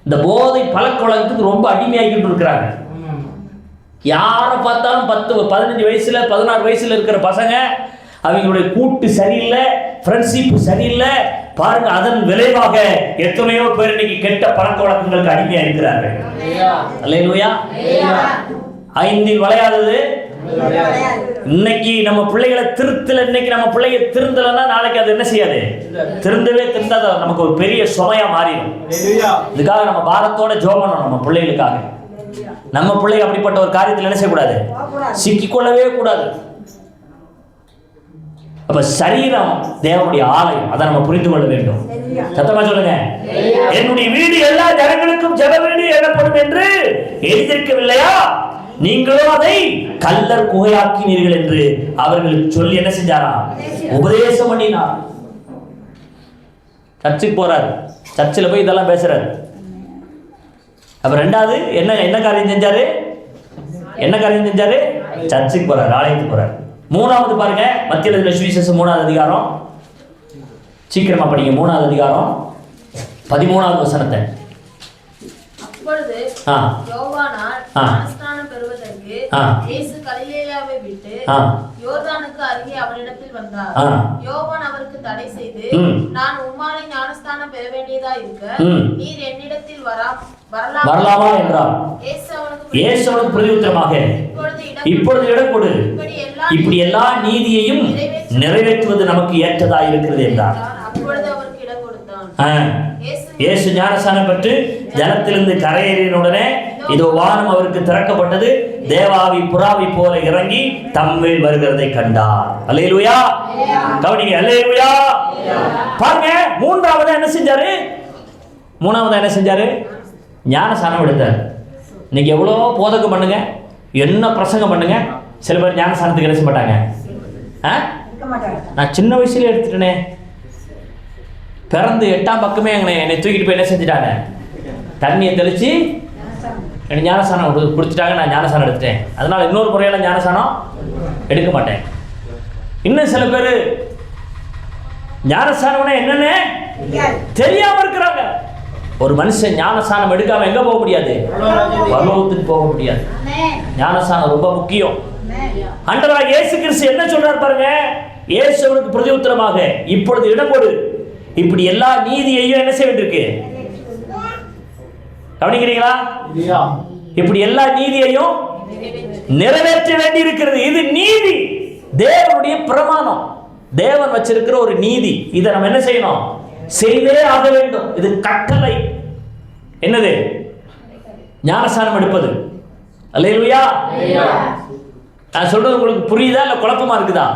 [SPEAKER 2] இந்த போதை பழக்க வழக்கத்துக்கு ரொம்ப அடிமையாகிட்டு இருக்கிறாங்க. யாரை பார்த்தாலும் 10, 15 வயசுல 16 வயசுல இருக்கிற பசங்க, அவங்களுடைய கூட்டு சரியில்லை, ஃப்ரெண்ட்ஷிப் சரியில்லை. பாருங்க, அதன் விளைவாக எத்தனையோ பேர் இன்னைக்கு கெட்ட பழக்க வழக்கங்களுக்கு அடிமையா இருக்கிறார்கள். அல்லேலூயா. 5இல் வளையாதது. இன்னைக்கு நம்ம பிள்ளைகளை திருத்தல, இன்னைக்கு நம்ம பிள்ளைங்க திருந்தலன்னா நாளைக்கு அது என்ன செய்யாது? திருந்தாத நமக்கு ஒரு பெரிய சுமையா மாறிடும். இதுக்காக நம்ம பாரத்தோட ஜெபம் பண்ணணும் நம்ம பிள்ளைகளுக்காக. நம்ம பிள்ளைங்க அப்படிப்பட்ட ஒரு காரியத்தில் என்ன செய்யக்கூடாது? சிக்கிக்கொள்ளவே கூடாது. அப்ப சரீரம் தேவனுடைய ஆலயம், அதை நம்ம புரிந்து கொள்ள வேண்டும். சத்தமா சொல்லுங்க. என்னுடைய வீடு எல்லா ஜனங்களுக்கும் ஜெப வீடு எனப்படும் என்று எழுதியிருக்கவில்லையா? நீங்களும் அதை கல்லர் குகையாக்கினீர்கள் என்று அவர்களுக்கு சொல்லி என்ன செஞ்சாரா? உபதேசம் பண்ணினார். சர்ச்சுக்கு போறாரு, சர்ச்சில் போய் இதெல்லாம் பேசுறாரு. அப்ப ரெண்டாவது என்ன காரியம் செஞ்சாரு? சர்ச்சுக்கு போறாரு, ஆலயத்துக்கு போறாரு. மூணாவது பாருங்க, மத்திய எழுதின சுவிசேஷம் 3வது அதிகாரம், சீக்கிரமா படிங்க. 3வது அதிகாரம் 13வது வசனத்தை.
[SPEAKER 4] அப்பொழுது யோவானால் ஞானஸ்நானம் பெறுவதற்கு இயேசு கலிலேயாவை விட்டு யோர்தானுக்கு அருகே அவரிடத்தில் வந்தார். யோவான் அவருக்கு தடை செய்து, நான் உம்மாலே ஞானஸ்நானம் பெற வேண்டியதா இருக்க நீர் என்னிடத்தில் வரலாமா என்றார். இயேசு அவனுக்கு பிரதியுத்தரமாக, இப்பொழுது இடம் கொடு, இப்படி எல்லா நீதியையும் நிறைவேற்றுவது நமக்கு ஏற்றதா இருக்கிறது என்றார். அப்பொழுது அவருக்கு இடம் கொடுத்தான்.
[SPEAKER 2] இயேசு ஞானஸ்நானம் பெற்று ஜலத்திலிருந்து கரையேறினுடனே இதோ வானம் அவருக்கு திறக்கப்பட்டது, தேவாவி புறாவை போல இறங்கி தம்மேல் வருகிறதை கண்டார். அல்லேலூயா. கவனிங்க, அல்லேலூயா. பாருங்க, மூன்றாவது என்ன செஞ்சாரு? ஞானஸ்நானம் எடுத்தார். இன்னைக்கு எவ்வளோ போதகம் பண்ணுங்க, என்ன பிரசங்கம் பண்ணுங்க, சில பேர் ஞானஸ்நானத்துக்கு என்ன செய்ய மாட்டாங்க. நான் சின்ன வயசுல எடுத்துட்டேனே, பிறந்து 8ஆம் பக்கமே என்னை தூக்கிட்டு போய் என்ன செஞ்சுட்டாங்க? தண்ணியை தெளிச்சு எனக்கு ஞானஸ்நானம் கொடுத்துட்டாங்க. நான் ஞானஸ்நானம் எடுத்துட்டேன், அதனால இன்னொரு முறையெல்லாம் ஞானஸ்நானம் எடுக்க மாட்டேன். இன்னும் சில பேர் ஞானஸ்நானம்னா என்னன்னு தெரியாம இருக்கிறாங்க. ஒரு மனுஷன் ஞானஸ்நானம் எடுக்காம எங்க போக முடியாது? பரலோகத்துக்கு போக முடியாது. ஞானஸ்நானம் ரொம்ப முக்கியம். ஆண்டவராகிய இயேசு கிறிஸ்து என்ன சொல்றாரு பாருங்க. இயேசுவுக்கு பிரதியுத்தரமாக, இப்பொழுது இடம் கொடு, இப்படி எல்லா நீதியையும் என்ன செய்ய வேண்டியிருக்கு? கவனிக்கிறீங்களா? இப்படி எல்லா நீதியையும் நிறைவேற்ற வேண்டி இருக்கிறது. இது நீதி, தேவனுடைய பிரமாணம், தேவன் வச்சிருக்கிற ஒரு நீதி. இதை நம்ம என்ன செய்யணும்? செய்தே ஆக வேண்டும். இது கட்டளை. என்னது? ஞானஸ்நானம் எடுப்பது. அல்லேலூயா. நான் சொல்றது உங்களுக்கு புரியுதா இல்ல குழப்பமா இருக்குதா?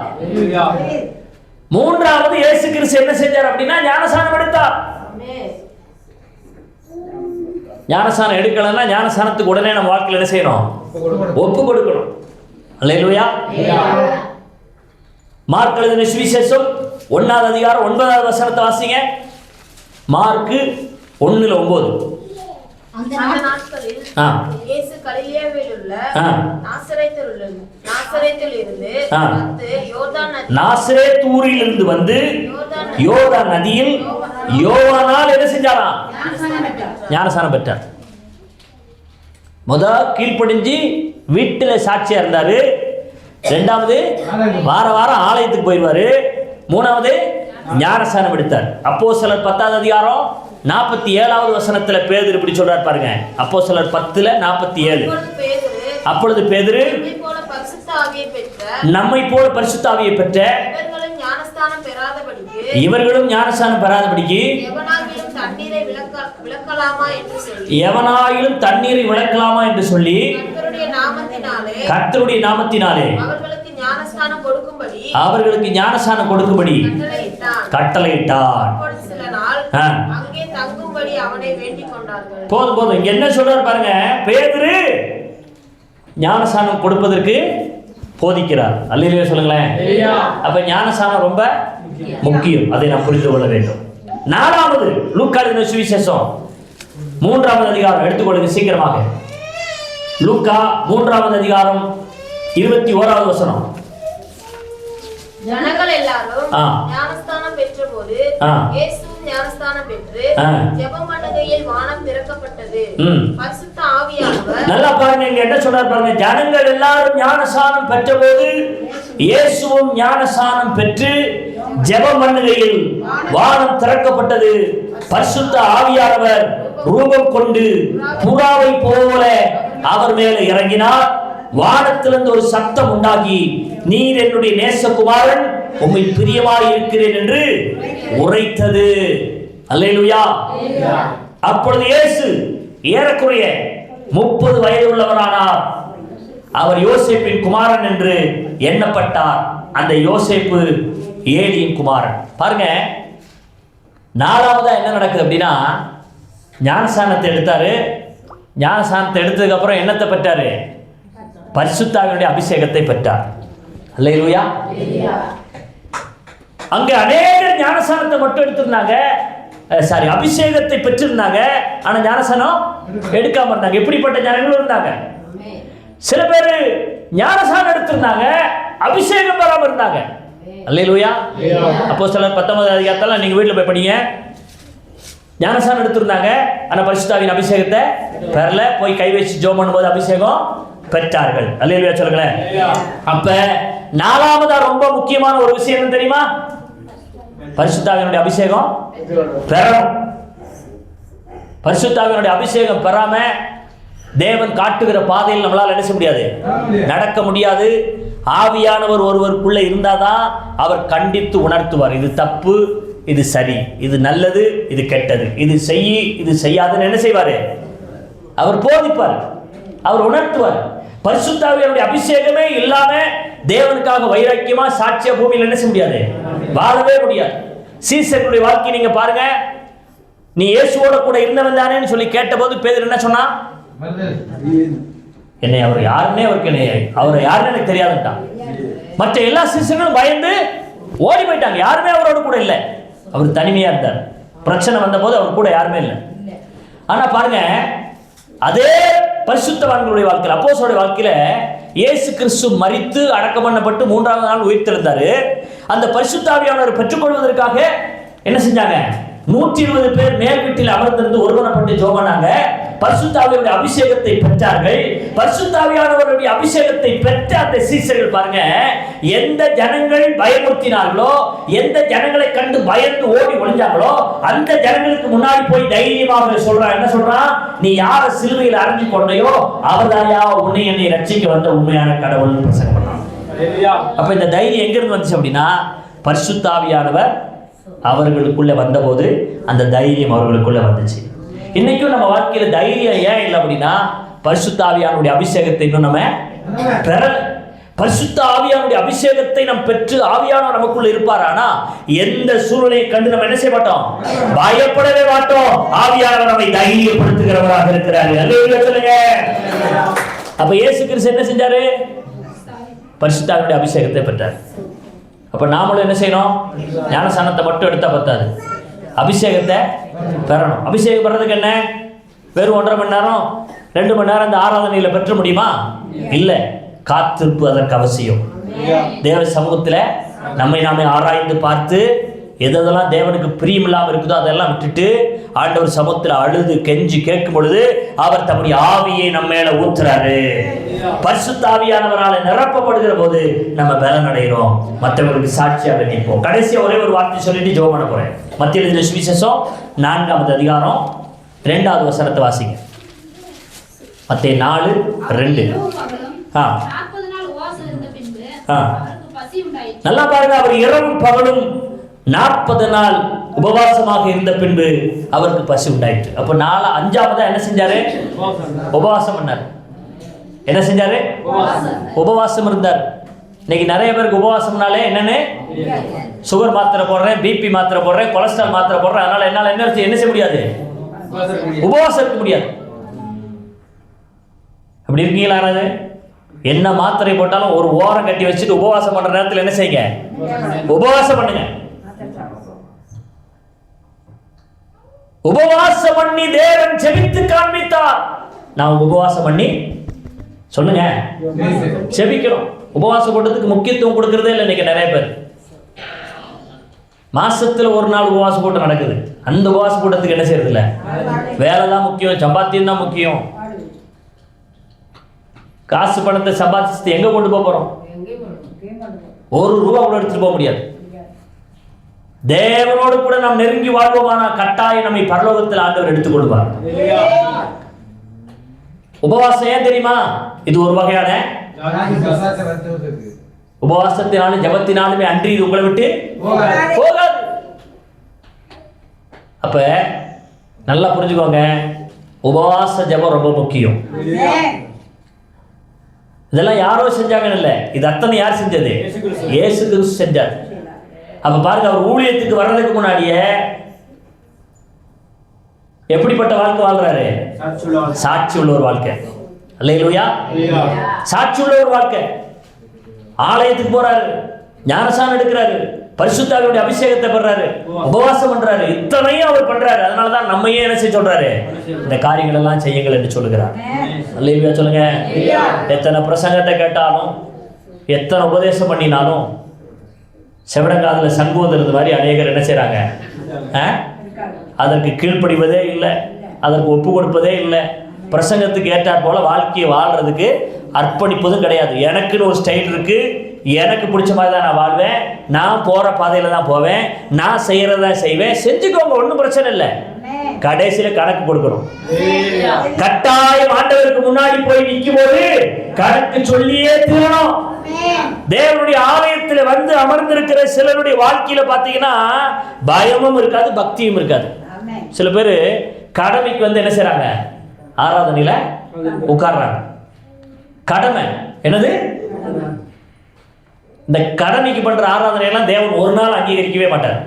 [SPEAKER 2] மூன்றாவது இயேசு கிறிஸ்து என்ன செஞ்சார் அப்படின்னா ஞானஸ்நானம் எடுத்தார். ஞானஸ்நானம் எடுக்கலன்னா ஞானஸ்நானத்துக்கு உடனே நம்ம வாழ்க்கையில் என்ன செய்யணும்? ஒப்பு கொடுக்கணும். அல்லேலூயா. மார்க் எழுதின சுவிசேஷம் 1வது அதிகாரம் 9வது வசனத்தை வாசிங்க. மார்க் 1:9.
[SPEAKER 4] அந்த நாட்களில் இயேசு கலிலேயாவில் உள்ள நாசரேத்தில் இருந்து
[SPEAKER 2] நாசரேத் ஊரில் இருந்து வந்து யோர்தான் நதியில் யோவானால் என்ன செஞ்சாராம்? ஞானஸ்நானம் பெற்றார். கீழ்ப்படிஞ்சு வீட்டில் சாட்சியா இருந்தாரு. 2வது வாரம் ஆலயத்துக்கு போயிடுவாரு. 3வது ஞானஸ்நானம் எடுத்தார். அப்போஸ்தலர் 10வது அதிகாரம் 47வது வசனத்துல பேதுரு இப்படி சொல்றார் பாருங்க. அப்போஸ்தலர் 10:47. அப்பொழுது பேதுரு நம்மை போல பரிசுத்த ஆவியை பெற்ற இவர்களும் ஞானஸ்நானம் பெறாதபடிக்கு எவனாயிலும் தண்ணீரை விளக்கலாமா என்று சொல்லி கர்த்தருடைய நாமத்தினாலே அவர்களுக்கு ஞானஸ்நானம் கொடுக்கும்படி கட்டளையிட்டார். போதும் போதும். இங்க என்ன சொல்றாரு பாருங்க. பேதுரு ஞானஸ்நானம் கொடுப்பதற்கு போதிக்கிறார். அல்லேலூயா சொல்லுங்களேன். அப்ப ஞானஸ்நானம் ரொம்ப முக்கியம், அதை நாம் புரிந்து கொள்ள வேண்டும். 4வது லூக்கா எழுதின சுவிசேஷம் 3வது அதிகாரம் எடுத்துக்கொள்ளுங்க சீக்கிரமாக. லூக்கா 3வது அதிகாரம் 21வது வசனம்.
[SPEAKER 4] ஜனங்கள் எல்லாரும் ஞானஸ்நானம் பெற்றபோது இயேசு ஞானஸ்நானம் பெற்று ஜெபம் பண்ணுகையில் வானம் திறக்கப்பட்டது. பரிசுத்த ஆவியானவர்
[SPEAKER 2] நல்லா பாருங்க. இங்க என்ன சொல்றாரு பாருங்க. ஜனங்கள் எல்லாரும் ஞானஸ்நானம் பெற்றபோது இயேசுவும் ஞானஸ்நானம் பெற்று ஜெபம் பண்ணுகையில் வானம் திறக்கப்பட்டது. பரிசுத்த ஆவியானவர் ரூபம் கொண்டு புறாவை போல அவர் மேல இறங்கினார். வானத்திலிருந்து ஒரு சத்தம் உண்டாகி, நீர் என்னுடைய நேசகுமாரன், உம்மை பிரியமாய் இருக்கிறேன் என்று உரைத்தது. அல்லேலூயா. அப்பொழுது இயேசு ஏறக்குறைய 30 வயது உள்ளவரானார். அவர் யோசேப்பின் குமாரன் என்று எண்ணப்பட்டார். அந்த யோசேப்பு ஏலியின் குமாரன். பாருங்க, 4வதா என்ன நடக்குது அப்படின்னா, ஞானஸ்நானத்தை எடுத்தாரு. ஞானஸ்நானத்தை எடுத்ததுக்கு அப்புறம் என்னத்தை பெற்றாரு? பரிசுத்த ஆவியினுடைய அபிஷேகத்தை பெற்றார். அல்லேலூயா. அங்க அநேகர் ஞானஸ்நானத்தை மட்டும் எடுத்திருந்தாங்க, அபிஷேகத்தை பெற்றிருந்தாங்க. ஆனா ஞானஸ்நானம் எடுக்காம இருந்தாங்க. எப்படிப்பட்ட ஜனங்களும் இருந்தாங்க. சில பேர் ஞானஸ்நானம் எடுத்திருந்தாங்க, அபிஷேகம் பெறாம இருந்தாங்க. அல்லேலூயா. அப்போஸ்தலர் 19வது அதிகாரத்துல நீங்க வீட்டுல போய் படிங்க. ஞானஸ்நானம் எடுத்திருந்தாங்க, ஆனா பரிசுத்த ஆவியின் அபிஷேகத்தை பெறல. போய் கை வச்சு ஜெபம் பண்ணும்போது அபிஷேகம் பெற்றார்கள். அல்லேலூயா சொல்லுங்களேன். அப்ப 4வதா ரொம்ப முக்கியமான ஒரு விஷயம் என்ன தெரியுமா? பரிசுத்த ஆவியினுடைய அபிஷேகம் பெறணும். பரிசுத்த ஆவியினுடைய அபிஷேகம் பெறாம தேவன் காட்டுகிற பாதையில் நம்மளால என்ன செய்ய முடியாது? நடக்க முடியாது. ஆவியானவர் ஒருவருக்குள்ள இருந்தாதான் அவர் கண்டித்து உணர்த்துவார். இது தப்பு, இது சரி, இது நல்லது, இது கெட்டது, இது செய்யி, இது செய்யாதுன்னு என்ன செய்வாரு? அவர் போதிப்பார், அவர் உணர்த்துவார். பரிசுத்த ஆவியினுடைய அபிஷேகமே இல்லாம தேவனுக்காக வைராக்கியமா சாட்சிய பூமியில் என்ன செய்ய முடியாது? வாழவே முடியாது. சீசர்களுடைய வாழ்க்கை நீங்க பாருங்க. நீ இயேசுவோட கூட இருந்தவன் தானேன்னு சொல்லி கேட்டபோது பேதுரு என்ன சொன்னா? என்னை அவர் யாருன்னே அவரை யாருன்னு எனக்கு தெரியாதுட்டான். மற்ற எல்லா சீசர்களும் பயந்து ஓடி போயிட்டாங்க. யாருமே அவரோட கூட இல்லை. அவர் தனிமையா இருந்தார். பிரச்சனை வந்த போது அவர் கூட யாருமே இல்லை. ஆனா பாருங்க, அதே பரிசுத்தவான்களுடைய வாழ்க்கையில், அப்போஸ்தலருடைய வாழ்க்கையில இயேசு கிறிஸ்து மரித்து அடக்கம் பண்ணப்பட்டு 3வது நாள் உயிர்த்தெழுந்தாரு. அந்த பரிசுத்த ஆவியானவரை பெற்றுக்கொள்வதற்காக என்ன செஞ்சாங்க? 120 பேர் மேல் வீட்டில் அமர்ந்திருந்து ஒருவனப்பட்டு ஜெபம் பண்ணாங்க. பரிசுத்த ஆவியானுடைய அபிஷேகத்தை பெற்றார்கள். பரிசுத்த ஆவியானவருடைய அபிஷேகத்தை பெற்ற அந்த சீசர்கள் பாருங்க, எந்த ஜனங்கள் பயமுறுத்தினார்களோ, எந்த ஜனங்களை கண்டு பயந்து ஓடி ஒளிஞ்சாங்களோ, அந்த ஜனங்களுக்கு முன்னாடி போய் தைரியமாக சொல்றான். என்ன சொல்றான்? நீ யார சிலுவையில் அரைஞ்சு கொண்டையோ அவர்தாயா உன்னை என்னை ரட்சிக்க வந்த உண்மையான கடவுள் பிரசங்கம் பண்றான். அப்ப இந்த தைரியம் எங்க இருந்து வந்துச்சு அப்படின்னா, பரிசுத்த ஆவியானவர் அவர்களுக்குள்ள வந்தபோது அந்த தைரியம் அவர்களுக்குள்ள வந்துச்சு. இன்னைக்கும் நம்ம வாழ்க்கையில தைரியம் ஏன் இல்லை அப்படின்னா, பரிசுத்த ஆவியானுடைய அபிஷேகத்தை இன்னும் நம்ம பெறல. பரிசுத்த ஆவியானுடைய அபிஷேகத்தை நாம் பெற்று ஆவியானவர் நமக்குள்ள இருப்பார். ஆனா எந்த சூழ்நிலையை கண்டு நம்ம என்ன செய்ய மாட்டோம்? பயப்படவே மாட்டோம். ஆவியானவர் நம்மை தைரியப்படுத்துகிறவராக இருக்கிறார். அல்லேலூயா சொல்லுங்க. அப்ப இயேசு கிறிஸ்து என்ன செஞ்சாரு? பரிசுத்த ஆவியானுடைய அபிஷேகத்தை பெற்றார். அப்ப நாமளும் என்ன செய்யணும்? ஞானஸ்நானத்தை மட்டும் எடுத்தா பத்தாது, அபிஷேகத்தை பெறணும். அபிஷேகம் பெறதுக்கு என்ன? வெறும் 1.5 மணி நேரம் 2 மணி நேரம் இந்த ஆராதனையில பெற்ற முடியுமா? இல்லை. காத்திருப்பு அதற்கு அவசியம். தேவ சமூகத்தில் நம்மை நாமே ஆராய்ந்து பார்த்து எதெல்லாம் தேவனுக்கு பிரியமில்லாமல் இருக்குதோ அதெல்லாம் விட்டுட்டு ஆண்டவர் சமூகத்தில் அழுது கெஞ்சி கேட்கும் பொழுது அவர் தம்முடைய ஆவியை நம்ம மேல ஊத்துறாரு. பரிசுத்த ஆவியானவரால் நிரப்பப்படுகிற போது நம்ம பலன் அடைகிறோம், மற்றவர்களுக்கு சாட்சியாக நிற்போம். கடைசியா ஒரே ஒரு வார்த்தை சொல்லிட்டு ஜெபம் பண்ண போறேன். மத்திய எழுதின சுவிசேஷம் 4ஆம் அதிகாரம் 2வது வசனத்தை வாசிங்க. மத்திய 4:2. நல்லா பாருங்க, அவர் இரவும் பகலும் 40 நாள் உபவாசமாக இருந்த பின்பு அவருக்கு பசி உண்டாயிற்று. அப்ப 5ஆவதா என்ன செஞ்சாரு? உபவாசம் பண்ணார். என்ன செஞ்சாரு? உபவாசம் இருந்தார். இன்னைக்கு நிறைய பேருக்கு உபவாசம்னாலே என்னன்னு, சுகர் மாத்திரை போடுறேன், பிபி மாத்திரை போடுறேன், கொலஸ்ட்ரால் மாத்திரை போடுறேன், அதனால என்னால என்ன செய்ய முடியாது? உபவாசம் இருக்க முடியாது. அப்படி இருக்கீங்களா? யாராவது என்ன மாத்திரை போட்டாலும் ஒரு ஓரம் கட்டி வச்சுட்டு உபவாசம் பண்ற நேரத்தில் என்ன செய்யுங்க? உபவாசம் பண்ணுங்க. உபவாசம் பண்ணி தேவன் ஜெபித்து காண்பித்தார். நான் உபவாசம் பண்ணி சொல்லுங்க, ஜெபிக்கிறோம். உபவாசம் கூட்டத்துக்கு முக்கியத்துவம் கொடுக்கறதே இல்லை இன்னைக்கு நிறைய பேர். மாசத்துல ஒரு நாள் உபவாச கூட்டம் நடக்குது. அந்த உபவாச கூட்டத்துக்கு என்ன செய்யறது இல்ல, வேலை தான் முக்கியம், சம்பாத்தியம் தான் முக்கியம். காசு பணத்தை சம்பாதிச்சு எங்க கொண்டு போறோம்? ₹1 கூட எடுத்துட்டு போக முடியாது. தேவனோடு கூட நாம் நெருங்கி வாழ்வோமானா கட்டாயம் நம்மை பரலோகத்தில் ஆண்டவர் எடுத்துக் கொள்வார். உபவாசம் ஏன் தெரியுமா? இது ஒரு வகையான உபவாசத்தினாலும் ஜபத்தினாலுமே அன்றி இது உங்களை விட்டு போகாது. அப்ப நல்லா புரிஞ்சுக்கோங்க, உபவாச ஜபம் ரொம்ப முக்கியம். இதெல்லாம் யாரோ செஞ்சாங்கன்னு இல்லை, இது அத்தனை யார் செஞ்சது? இயேசு கிறிஸ்து செஞ்சார். அப்ப பாருங்க, அவர் ஊழியத்துக்கு வர்றதுக்கு முன்னாடியே எப்படிப்பட்ட வாழ்க்கை வாழ்றாரு? சாட்சி உள்ள ஒரு வாழ்க்கை. அல்லேலூயா. சாட்சி உள்ள ஒரு வாழ்க்கை. ஆலயத்துக்கு போறாரு, ஞானஸ்நானம் எடுக்கிறாரு, பரிசுத்த ஆவியுடைய அபிஷேகத்தை பெறாரு, உபவாசம் பண்றாரு, இத்தனையும் அவர் பண்றாரு. அதனாலதான் நம்மையே என்ன செய்ய சொல்றாரு? இந்த காரியங்கள் எல்லாம் செய்யுங்கள் என்று சொல்லுகிறார். அல்லேலூயா சொல்லுங்க. எத்தனை பிரசங்கத்தை கேட்டாலும், எத்தனை உபதேசம் பண்ணினாலும் செவடங்காதுல சங்குவதற்கு மாதிரி அநேகர் என்ன செய்றாங்க? அதற்கு கீழ்ப்படிவதே இல்லை, அதற்கு ஒப்பு கொடுப்பதே இல்லை. பிரசங்கத்துக்கு ஏற்றாற் போல வாழ்க்கையை வாழ்றதுக்கு அர்ப்பணிப்பதும் கிடையாது. எனக்குன்னு ஒரு ஸ்டைல் இருக்கு, எனக்கு பிடிச்ச மாதிரி தான் நான் வாழ்வேன், நான் போற பாதையில தான் போவேன், நான் செய்யறதா செய்வேன். செஞ்சுக்கோங்க, ஒன்றும் பிரச்சனை இல்லை. கடைசியில கணக்கு கொடுக்கணும். கட்டாயம் ஆண்டவருக்கு முன்னாடி போய் நிற்கும் போது கணக்கு சொல்லியே தீரணும். தேவனுடைய ஆலயத்தில் வந்து அமர்ந்திருக்கிற சிலருடைய வாழ்க்கையில பாத்தீங்கன்னா பயமும் இருக்காது, பக்தியும் இருக்காது. சில பேர் கடமைக்கு வந்து என்ன செய்றாங்க? ஆராதனையில உட்கார்றாங்க. கடமை என்னது? இந்த கடமைக்கு பண்ற ஆராதனையெல்லாம் தேவன் ஒரு நாள் அங்கீகரிக்கவே மாட்டார்.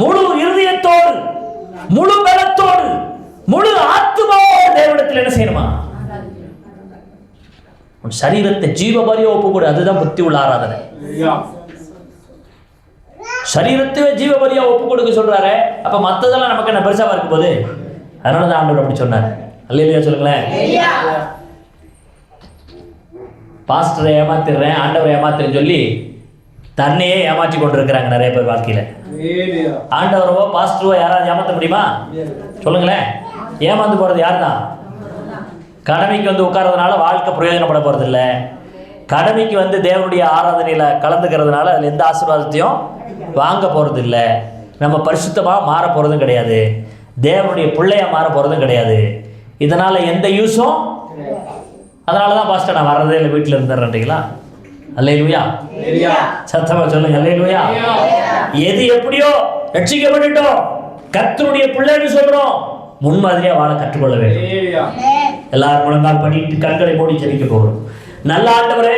[SPEAKER 2] முழு இருதயத்தோடு, முழு பலத்தோடு, முழு ஆத்துமாவோடு தேவனிடத்தில் என்ன செய்யணுமா? சரீரத்தை ஜீவபலியா ஒப்பு கொடு. அதுதான் புத்தி உள்ள ஆராதனை. சரீரத்தையே ஜீவபலியா ஒப்பு கொடுக்க சொல்றாரு. அப்ப மத்ததெல்லாம் நமக்கு என்ன பெருசாவா இருக்கும் போது? அதனாலதான் ஆண்டவர் அப்படி சொன்னார். அல்லேலூயா சொல்லுங்களேன். பாஸ்டரை ஏமாத்திடுறேன், ஆண்டவரை ஏமாத்திரேன்னு சொல்லி தன்னையே ஏமாற்றி கொண்டு இருக்கிறாங்க நிறைய பேர் வாழ்க்கையில. ஆண்டவரவோ பாஸ்டரோ யாராவது ஏமாற்ற முடியுமா? சொல்லுங்களேன். ஏமாந்து போறது யார் தான்? கடமைக்கு வந்து உட்கார்றதுனால வாழ்க்கை பிரயோஜனப்பட போறது இல்லை. கடமைக்கு வந்து தேவனுடைய ஆராதனையில கலந்துக்கிறதுனால அதுல எந்த ஆசீர்வாதத்தையும் வாங்க போறது இல்லை. நம்ம பரிசுத்தமா மாற போறதும் கிடையாது, தேவனுடைய பிள்ளையா மாற போறதும் கிடையாது. இதனால எந்த யூஸும். அதனாலதான் பாஸ்டர் நான் வர்றதே இல்லை, வீட்டில் இருந்துடுறீங்களா? அல்லேலூயா. சத்தமா சொல்லுங்க அல்லேலூயா. எது எப்படியோ ரட்சிக்கப்பட்டுட்டோம், கர்த்தருடைய பிள்ளைன்னு சொல்றோம், முன்மாதிரியா வாழ கற்றுக்கொள்ள வேண்டும். எல்லாரும் முழங்கால் பண்ணிட்டு கண்களை மூடி ஜெபிக்க போகிறோம். நல்ல ஆண்டவரே,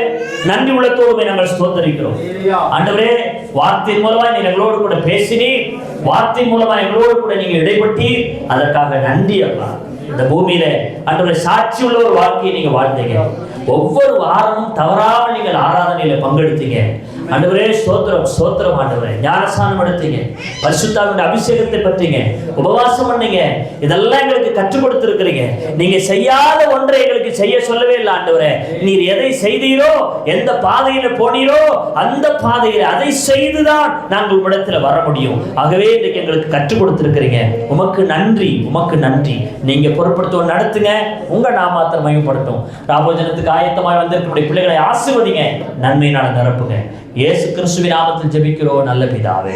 [SPEAKER 2] நன்றி உள்ளத்தோடு நாங்கள் ஸ்தோத்திரிக்கிறோம். ஆண்டவரே, வார்த்தை மூலமா நீங்க எங்களோடு கூட பேசினி, வார்த்தை மூலமா எங்களோடு கூட நீங்க இடைப்பட்டி, அதற்காக நன்றி அப்பா. இந்த பூமியில ஆண்டவரே சாட்சி உள்ள ஒரு வாழ்க்கையை நீங்க வாழ்ந்தீங்க. ஒவ்வொரு வாரமும் தவறாமல் நீங்கள் ஆராதனையில பங்கெடுத்தீங்க. ஆண்டவரே ஸ்தோத்திரம், ஸ்தோத்திரம் ஆண்டவரே. ஞானஸ்நானம் எடுத்தீங்க, பரிசுத்த ஆவியுடைய அபிஷேகத்தை பெற்றீங்க, உபவாசம் பண்ணீங்க. இதெல்லாம் எங்களுக்கு கற்றுக் கொடுத்திருக்கிறீங்க. நீங்க செய்யாத ஒன்றை எங்களுக்கு செய்ய சொல்லவே இல்லை ஆண்டவரே. நீர் எதை செய்தீரோ, எந்த பாதையில போனீரோ அந்த பாதையில அதை செய்துதான் நாங்கள் உம்மிடத்துல வர முடியும். ஆகவே இன்னைக்கு எங்களுக்கு கற்றுக் கொடுத்திருக்கிறீங்க. உமக்கு நன்றி, உமக்கு நன்றி. நீங்க பொறுப்படுத்த நடத்துங்க, உங்க நாமத்தை மகிமைப்படுத்தும். ராபோஜனத்துக்கு ஆயத்தமாய் வந்திருக்கக்கூடிய பிள்ளைகளை ஆசீர்வதிங்க, நன்மையினால நிரப்புங்க. இயேசு கிறிஸ்துவின் நாமத்தில் ஜெபிக்கிறோம் நல்ல பிதாவே.